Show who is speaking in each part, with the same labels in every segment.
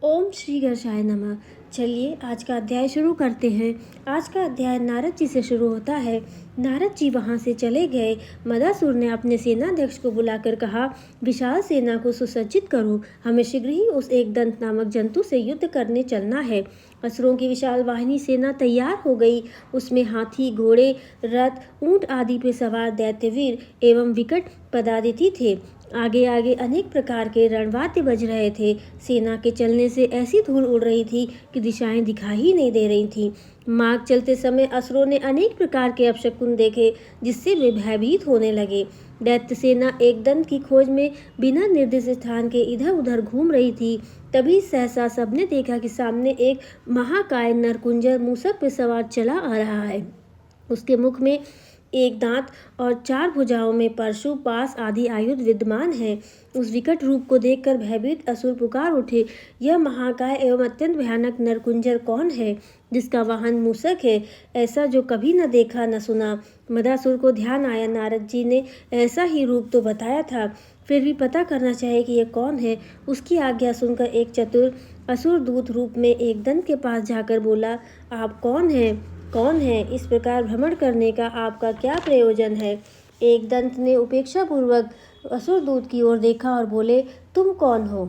Speaker 1: ओम श्री गणेशाय नमः। चलिए आज का अध्याय शुरू करते हैं। आज का अध्याय नारद जी से शुरू होता है। नारद जी वहां से चले गए। मदासुर ने अपने सेनाध्यक्ष को बुलाकर कहा, विशाल सेना को सुसज्जित करो, हमें शीघ्र ही उस एकदंत नामक जंतु से युद्ध करने चलना है। असुरों की विशाल वाहिनी सेना तैयार हो गई। उसमें हाथी, घोड़े, रथ, ऊंट आदि पे सवार दैत्यवीर एवं विकट पदातिथि थे। आगे आगे अनेक प्रकार के रणवाद्य बज रहे थे। सेना के चलने से ऐसी धूल उड़ रही थी कि दिशाएं दिखाई ही नहीं दे रही थीं। मार्ग चलते समय असुरों ने अनेक प्रकार के अपशकुन देखे, जिससे वे भयभीत होने लगे। दैत्य सेना एकदंत की खोज में बिना निर्दिष्ट स्थान के इधर उधर घूम रही थी। तभी सहसा सबने देखा कि सामने एक महाकाय नरकुंजर मूसक पर सवार चला आ रहा है। उसके मुख में एक दांत और 4 भुजाओं में परशु, पास आदि आयुध विद्यमान है। उस विकट रूप को देखकर भयभीत असुर पुकार उठे, यह महाकाय एवं अत्यंत भयानक नरकुंजर कौन है, जिसका वाहन मूसक है? ऐसा जो कभी न देखा न सुना। मदासुर को ध्यान आया, नारद जी ने ऐसा ही रूप तो बताया था, फिर भी पता करना चाहिए कि यह कौन है। उसकी आज्ञा सुनकर एक चतुर असुर दूत रूप में एकदंत के पास जाकर बोला, आप कौन है? इस प्रकार भ्रमण करने का आपका क्या प्रयोजन है? एकदंत ने उपेक्षा पूर्वक असुर दूत की ओर देखा और बोले, तुम कौन हो,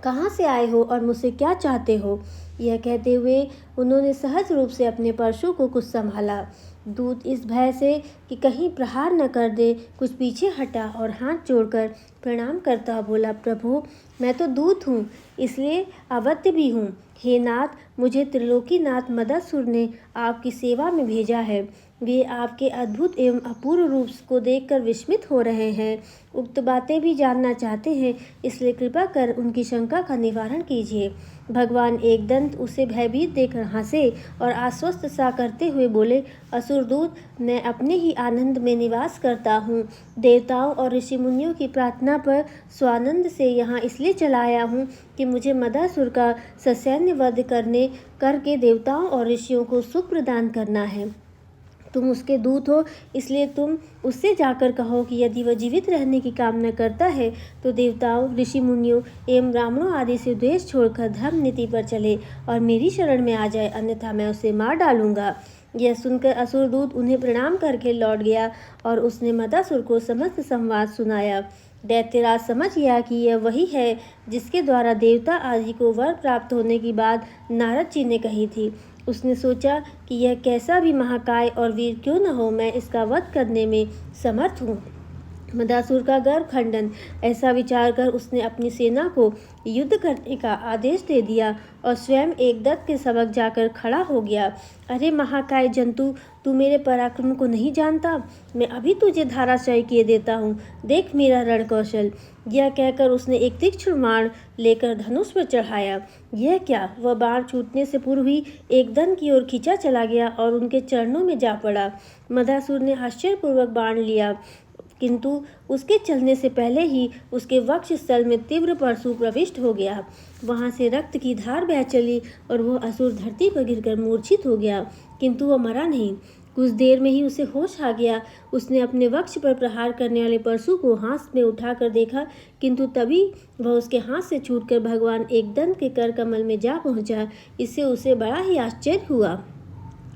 Speaker 1: कहाँ से आए हो और मुझसे क्या चाहते हो? यह कहते हुए उन्होंने सहज रूप से अपने परशु को कुछ संभाला। दूत इस भय से कि कहीं प्रहार न कर दे, कुछ पीछे हटा और हाथ जोड़कर प्रणाम करता बोला, प्रभु मैं तो दूत हूँ, इसलिए अवध्य भी हूँ। हे नाथ, मुझे त्रिलोकीनाथ मदासुर ने आपकी सेवा में भेजा है। वे आपके अद्भुत एवं अपूर्व रूप को देखकर विस्मित हो रहे हैं। उक्त बातें भी जानना चाहते हैं, इसलिए कृपा कर उनकी शंका का निवारण कीजिए। भगवान एकदंत उसे भयभीत देखकर हंसे और आश्वस्त सा करते हुए बोले, असुरदूत, मैं अपने ही आनंद में निवास करता हूँ। देवताओं और ऋषि मुनियों की प्रार्थना पर स्वानंद से यहाँ इसलिए चला आया हूँ कि मुझे मदासुर का ससैन्य वध करके देवताओं और ऋषियों को सुख प्रदान करना है। तुम उसके दूत हो, इसलिए तुम उससे जाकर कहो कि यदि वह जीवित रहने की कामना करता है तो देवताओं, ऋषि मुनियों एवं ब्राह्मणों आदि से द्वेष छोड़कर धर्म नीति पर चले और मेरी शरण में आ जाए, अन्यथा मैं उसे मार डालूंगा। यह सुनकर असुरदूत उन्हें प्रणाम करके लौट गया और उसने मदासुर को समस्त संवाद सुनाया। दैत्यराज समझ गया कि यह वही है जिसके द्वारा देवता आदि को वर प्राप्त होने की बात नारद जी ने कही थी। उसने सोचा कि यह कैसा भी महाकाय और वीर क्यों न हो, मैं इसका वध करने में समर्थ हूँ। मदासुर का गर्व खंडन। ऐसा विचार कर उसने अपनी सेना को युद्ध करने का आदेश दे दिया और स्वयं एकदंत के समक्ष जाकर खड़ा हो गया। अरे महाकाय जंतु, तू मेरे पराक्रम को नहीं जानता? मैं अभी तुझे धराशायी किए देता हूँ, देख मेरा रण कौशल। यह कहकर उसने एक तीक्ष्ण बाण लेकर धनुष पर चढ़ाया। यह क्या, वह बाण छूटने से पूर्व ही एकदंत की ओर खींचा चला गया और उनके चरणों में जा पड़ा। मदासुर ने आश्चर्यपूर्वक बाण लिया, किंतु उसके चलने से पहले ही उसके वक्ष स्थल में तीव्र परशु प्रविष्ट हो गया। वहां से रक्त की धार बह चली और वह असुर धरती पर गिरकर मूर्छित हो गया, किंतु वह मरा नहीं। कुछ देर में ही उसे होश आ गया। उसने अपने वक्ष पर प्रहार करने वाले परशु को हाथ में उठाकर देखा, किंतु तभी वह उसके हाथ से छूटकर भगवान एकदंत के कर कमल में जा पहुंचा। इससे उसे बड़ा ही आश्चर्य हुआ।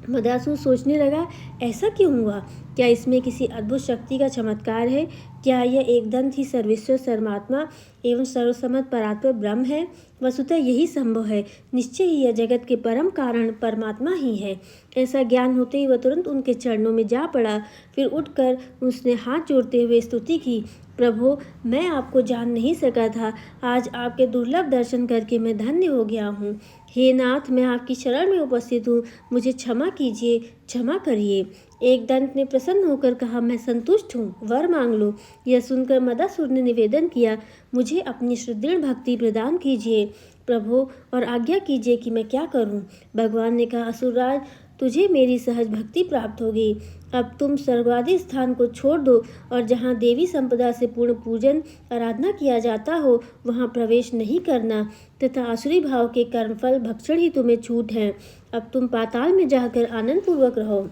Speaker 1: मदासुर सोचने लगा, ऐसा क्यों हुआ? क्या इसमें किसी अद्भुत शक्ति का चमत्कार है? क्या यह एकदंत ही सर्वेश्वर, सर्वात्मा एवं सर्वसम्मत परात्पर ब्रह्म है? वस्तुतः यही संभव है। निश्चय ही यह जगत के परम कारण परमात्मा ही है। ऐसा ज्ञान होते ही वह तुरंत उनके चरणों में जा पड़ा। फिर उठकर उसने हाथ जोड़ते हुए स्तुति की, प्रभु मैं आपको जान नहीं सका था, आज आपके दुर्लभ दर्शन करके मैं धन्य हो गया हूँ। हे नाथ, मैं आपकी शरण में उपस्थित हूँ, मुझे क्षमा कीजिए, क्षमा करिए। एकदंत ने प्रसन्न होकर कहा, मैं संतुष्ट हूँ, वर मांग लो। यह सुनकर मदासुर ने निवेदन किया, मुझे अपनी सुदृढ़ भक्ति प्रदान कीजिए प्रभु, और आज्ञा कीजिए कि मैं क्या करूँ। भगवान ने कहा, असुरराज, तुझे मेरी सहज भक्ति प्राप्त होगी। अब तुम स्वर्गादि स्थान को छोड़ दो और जहाँ देवी संपदा से पूर्ण पूजन आराधना किया जाता हो वहाँ प्रवेश नहीं करना, तथा आसुरी भाव के कर्मफल भक्षण ही तुम्हें छूट है। अब तुम पाताल में जाकर आनंद पूर्वक रहो।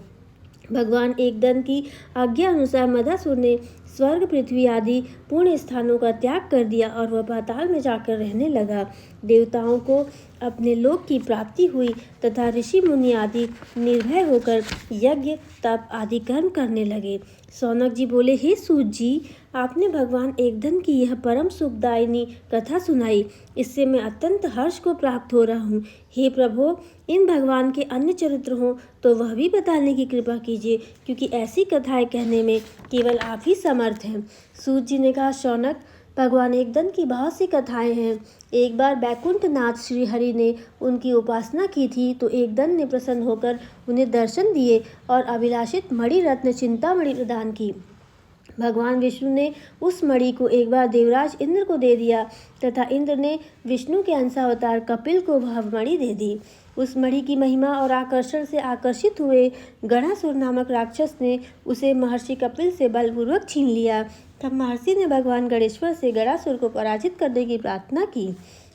Speaker 1: भगवान एकदंत की आज्ञा अनुसार मदासुर ने स्वर्ग पृथ्वी आदि पूर्ण स्थानों का त्याग कर दिया और वह पाताल में जाकर रहने लगा। देवताओं को अपने लोक की प्राप्ति हुई तथा ऋषि मुनि आदि निर्भय होकर यज्ञ तप आदि कर्म करने लगे। शौनक जी बोले, हे सूत जी, आपने भगवान एकदंत की यह परम सुखदायिनी कथा सुनाई, इससे मैं अत्यंत हर्ष को प्राप्त हो रहा हूँ। हे प्रभो, इन भगवान के अन्य चरित्र हों तो वह भी बताने की कृपा कीजिए, क्योंकि ऐसी कथाएं कहने में केवल आप ही समर्थ हैं। सूत जी ने कहा, शौनक, भगवान एकदंत की बहुत सी कथाएं हैं। एक बार बैकुंठ नाथ श्री हरि ने उनकी उपासना की थी तो एकदंत ने प्रसन्न होकर उन्हें दर्शन दिए और अभिलाषित मणि रत्न चिंतामणि प्रदान की। भगवान विष्णु ने उस मणि को एक बार देवराज इंद्र को दे दिया तथा इंद्र ने विष्णु के अंशावतार कपिल को वह मणि दे दी। उस मणि की महिमा और आकर्षण से आकर्षित हुए गणासुर नामक राक्षस ने उसे महर्षि कपिल से बलपूर्वक छीन लिया। तब महर्षि ने भगवान गणेश्वर से गणासुर को पराजित करने की प्रार्थना की।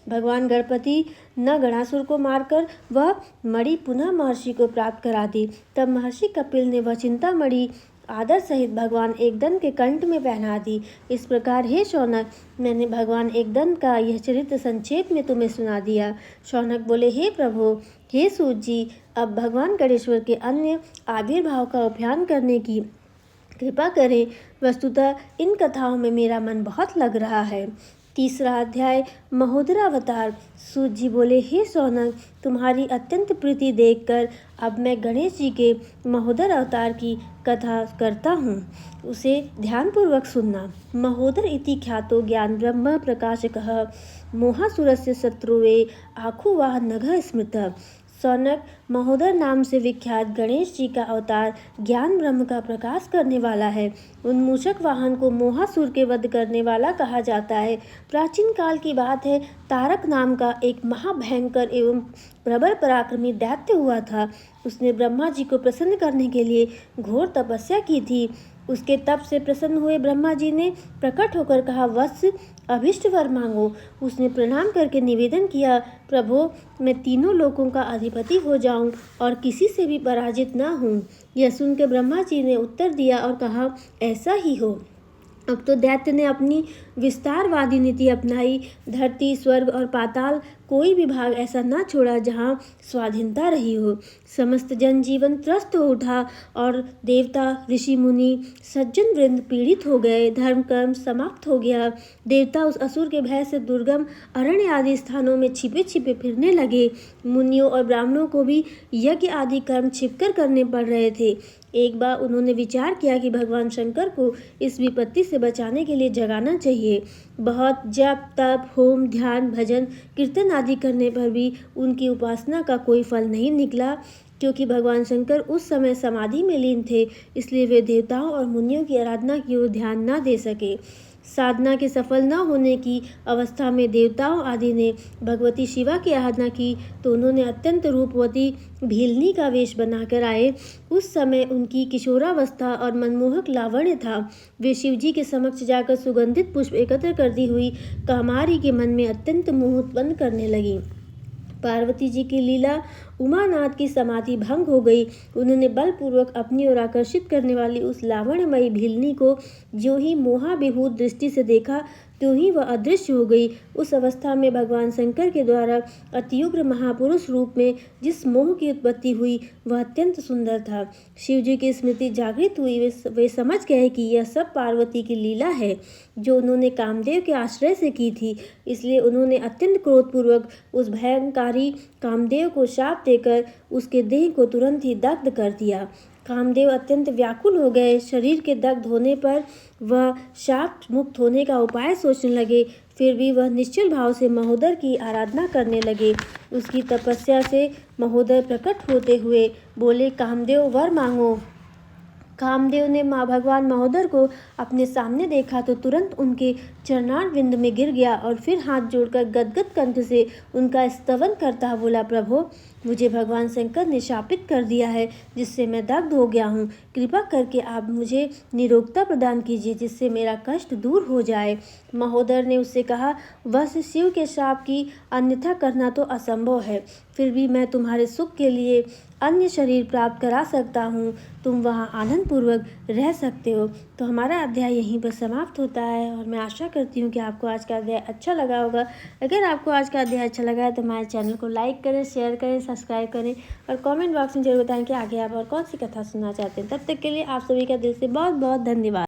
Speaker 1: भगवान गणपति न गणासुर को मारकर वह मणि पुनः महर्षि को प्राप्त करा दी। तब महर्षि कपिल ने वह चिंतामणि आदर सहित भगवान एकदंत के कंठ में पहना दी। इस प्रकार हे शौनक, मैंने भगवान एकदंत का यह चरित्र संक्षेप में तुम्हें सुना दिया। शौनक बोले, हे प्रभु, हे सूत जी, अब भगवान गणेश्वर के अन्य आविर्भाव का उपाख्यान करने की कृपा करें। वस्तुतः इन कथाओं में मेरा मन बहुत लग रहा है। तीसरा अध्याय, महोदरावतार। सूत जी बोले, हे शौनक, तुम्हारी अत्यंत प्रीति देखकर अब मैं गणेश जी के महोदर अवतार की कथा करता हूँ, उसे ध्यानपूर्वक सुनना। महोदर इति ख्यातो ज्ञान ब्रह्म प्रकाशकः मोहासुरस्य शत्रुवे आखुवाह नघ स्मृतः। शौनक, महोदर नाम से विख्यात गणेश जी का अवतार ज्ञान ब्रह्म का प्रकाश करने वाला है। उन मूषक वाहन को मोहासुर के वध करने वाला कहा जाता है। प्राचीन काल की बात है, तारक नाम का एक महाभयंकर एवं प्रबल पराक्रमी दैत्य हुआ था। उसने ब्रह्मा जी को प्रसन्न करने के लिए घोर तपस्या की थी। उसके तप से प्रसन्न हुए ब्रह्मा जी ने प्रकट होकर कहा, वत्स, अभिष्ट वर मांगो। उसने प्रणाम करके निवेदन किया, प्रभो, मैं तीनों लोकों का अधिपति हो जाऊं और किसी से भी पराजित न हूं। यह सुनकर ब्रह्मा जी ने उत्तर दिया और कहा, ऐसा ही हो। अब तो दैत्य ने अपनी विस्तारवादी नीति अपनाई। धरती, स्वर्ग और पाताल कोई भी भाग ऐसा न छोड़ा जहाँ स्वाधीनता रही हो। समस्त जनजीवन त्रस्त हो उठा और देवता, ऋषि मुनि, सज्जन वृंद पीड़ित हो गए। धर्म कर्म समाप्त हो गया। देवता उस असुर के भय से दुर्गम अरण्य आदि स्थानों में छिपे छिपे फिरने लगे। मुनियों और ब्राह्मणों को भी यज्ञ आदि कर्म छिपकर करने पड़ रहे थे। एक बार उन्होंने विचार किया कि भगवान शंकर को इस विपत्ति से बचाने के लिए जगाना चाहिए। बहुत जप तप, होम, ध्यान, भजन, कीर्तन आदि करने पर भी उनकी उपासना का कोई फल नहीं निकला, क्योंकि भगवान शंकर उस समय समाधि में लीन थे। इसलिए वे देवताओं और मुनियों की आराधना की ओर ध्यान न दे सके। साधना के सफल न होने की अवस्था में देवताओं आदि ने भगवती शिवा की आराधना की तो उन्होंने अत्यंत रूपवती भीलनी का वेश बनाकर आए। उस समय उनकी किशोरावस्था और मनमोहक लावण्य था। वे शिवजी के समक्ष जाकर सुगंधित पुष्प एकत्र करती हुई कामारी के मन में अत्यंत मोह उत्पन्न करने लगी। पार्वती जी की लीला, उमानाथ की समाधि भंग हो गई। उन्होंने बलपूर्वक अपनी ओर आकर्षित करने वाली उस लावण्यमयी भीलनी को जो ही मोहाभिभूत दृष्टि से देखा त्यों ही वह अदृश्य हो गई। उस अवस्था में भगवान शंकर के द्वारा अत्युग्र महापुरुष रूप में जिस मोह की उत्पत्ति हुई वह अत्यंत सुंदर था। शिव जी की स्मृति जागृत हुई। वे समझ गए कि यह सब पार्वती की लीला है जो उन्होंने कामदेव के आश्रय से की थी। इसलिए उन्होंने अत्यंत क्रोधपूर्वक उस भयंकारी कामदेव को शाप देकर उसके देह को तुरंत ही दग्ध कर दिया। कामदेव अत्यंत व्याकुल हो गए। शरीर के दग्ध होने पर वह शाप मुक्त होने का उपाय सोचने लगे। फिर भी वह निश्चल भाव से महोदर की आराधना करने लगे। उसकी तपस्या से महोदर प्रकट होते हुए बोले, कामदेव, वर मांगो। कामदेव ने भगवान महोदर को अपने सामने देखा तो तुरंत उनके चरणारविंद में गिर गया और फिर हाथ जोड़कर गदगद कंठ से उनका स्तवन करता बोला, प्रभो, मुझे भगवान शंकर ने शापित कर दिया है, जिससे मैं दग्ध हो गया हूँ। कृपा करके आप मुझे निरोगता प्रदान कीजिए, जिससे मेरा कष्ट दूर हो जाए। महोदर ने उससे कहा, बस शिव के शाप की अन्यथा करना तो असंभव है, फिर भी मैं तुम्हारे सुख के लिए अन्य शरीर प्राप्त करा सकता हूँ। तुम वहाँ आनंदपूर्वक रह सकते हो। तो हमारा अध्याय यहीं पर समाप्त होता है और मैं आशा करती हूँ कि आपको आज का अध्याय अच्छा लगा होगा। अगर आपको आज का अध्याय अच्छा लगा है तो हमारे चैनल को लाइक करें, शेयर करें, सब्सक्राइब करें और कमेंट बॉक्स में जरूर बताएं कि आगे आप और कौन सी कथा सुनना चाहते हैं। तब तक के लिए आप सभी का दिल से बहुत बहुत धन्यवाद।